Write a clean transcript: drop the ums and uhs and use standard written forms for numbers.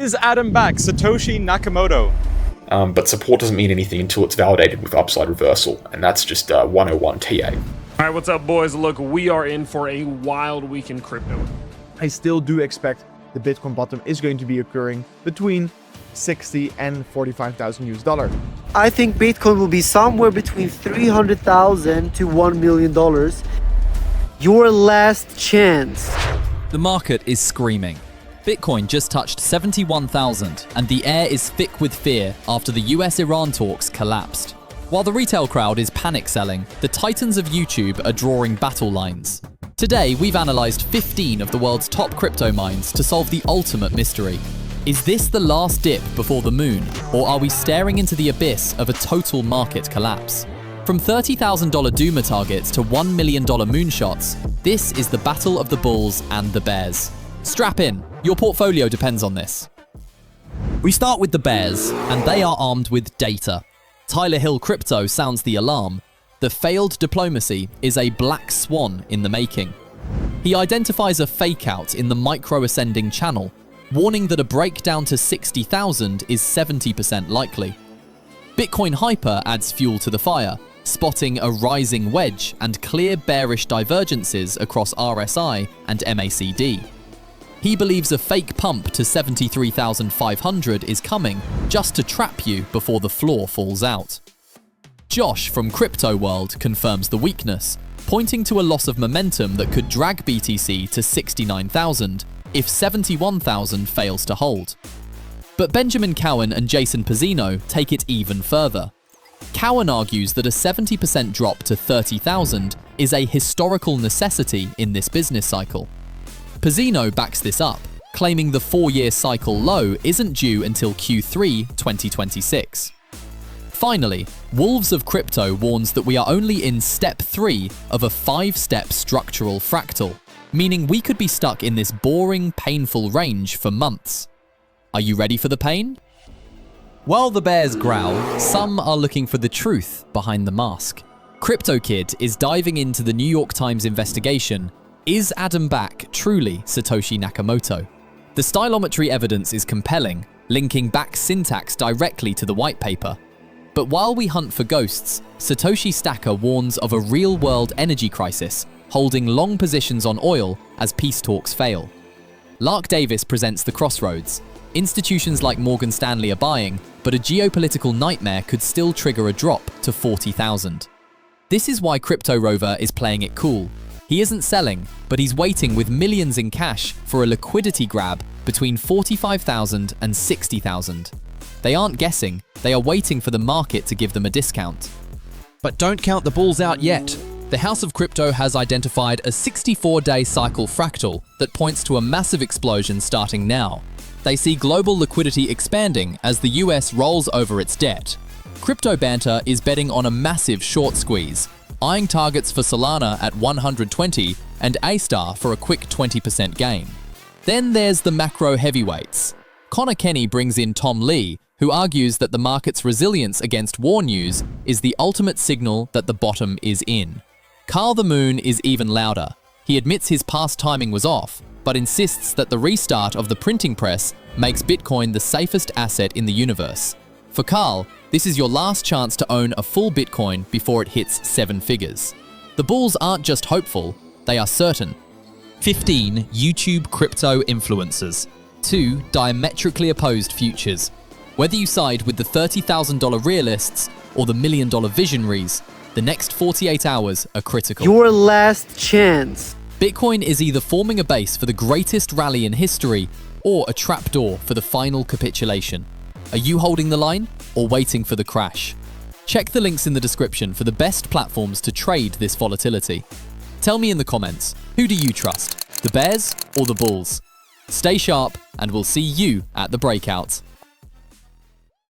Is Adam back? Satoshi Nakamoto. But support doesn't mean anything until it's validated with upside reversal, and that's just 101 TA. Alright, what's up, boys? Look, we are in for a wild week in crypto. I still do expect the Bitcoin bottom is going to be occurring between 60 and 45,000 US dollar. I think Bitcoin will be somewhere between 300,000 to $1 million. Your last chance. The market is screaming. Bitcoin just touched 71,000 and the air is thick with fear after the US-Iran talks collapsed. While the retail crowd is panic selling, the titans of YouTube are drawing battle lines. Today, we've analysed 15 of the world's top crypto mines to solve the ultimate mystery. Is this the last dip before the moon, or are we staring into the abyss of a total market collapse? From $30,000 Duma targets to $1 million moonshots, this is the battle of the bulls and the bears. Strap in, your portfolio depends on this. We start with the bears, and they are armed with data. Tyler Hill Crypto sounds the alarm. The failed diplomacy is a black swan in the making. He identifies a fake out in the micro-ascending channel, warning that a breakdown to 60,000 is 70% likely. Bitcoin Hyper adds fuel to the fire, spotting a rising wedge and clear bearish divergences across RSI and MACD. He believes a fake pump to 73,500 is coming just to trap you before the floor falls out. Josh from Crypto World confirms the weakness, pointing to a loss of momentum that could drag BTC to 69,000 if 71,000 fails to hold. But Benjamin Cowen and Jason Pizzino take it even further. Cowen argues that a 70% drop to 30,000 is a historical necessity in this business cycle. Pizzino backs this up, claiming the 4-year cycle low isn't due until Q3 2026. Finally, Wolves of Crypto warns that we are only in step 3 of a 5-step structural fractal, meaning we could be stuck in this boring, painful range for months. Are you ready for the pain? While the bears growl, some are looking for the truth behind the mask. CryptoKid is diving into the New York Times investigation. Is Adam back truly Satoshi Nakamoto? The stylometry evidence is compelling, linking back syntax directly to the white paper. But while we hunt for ghosts, Satoshi Stacker warns of a real-world energy crisis, holding long positions on oil as peace talks fail. Lark Davis presents the Crossroads. Institutions like Morgan Stanley are buying, but a geopolitical nightmare could still trigger a drop to 40,000. This is why Crypto Rover is playing it cool. He isn't selling, but he's waiting with millions in cash for a liquidity grab between 45,000 and 60,000. They aren't guessing, they are waiting for the market to give them a discount. But don't count the bulls out yet. The House of Crypto has identified a 64-day cycle fractal that points to a massive explosion starting now. They see global liquidity expanding as the US rolls over its debt. Crypto Banter is betting on a massive short squeeze, eyeing targets for Solana at 120 and A-Star for a quick 20% gain. Then there's the macro heavyweights. Conor Kenny brings in Tom Lee, who argues that the market's resilience against war news is the ultimate signal that the bottom is in. Carl the Moon is even louder. He admits his past timing was off, but insists that the restart of the printing press makes Bitcoin the safest asset in the universe. For Carl, this is your last chance to own a full Bitcoin before it hits 7 figures. The bulls aren't just hopeful, they are certain. 15 YouTube crypto influencers. 2 diametrically opposed futures. Whether you side with the $30,000 realists or the $1 million visionaries, the next 48 hours are critical. Your last chance. Bitcoin is either forming a base for the greatest rally in history or a trapdoor for the final capitulation. Are you holding the line or waiting for the crash? Check the links in the description for the best platforms to trade this volatility. Tell me in the comments, who do you trust, the bears or the bulls? Stay sharp and we'll see you at the breakout.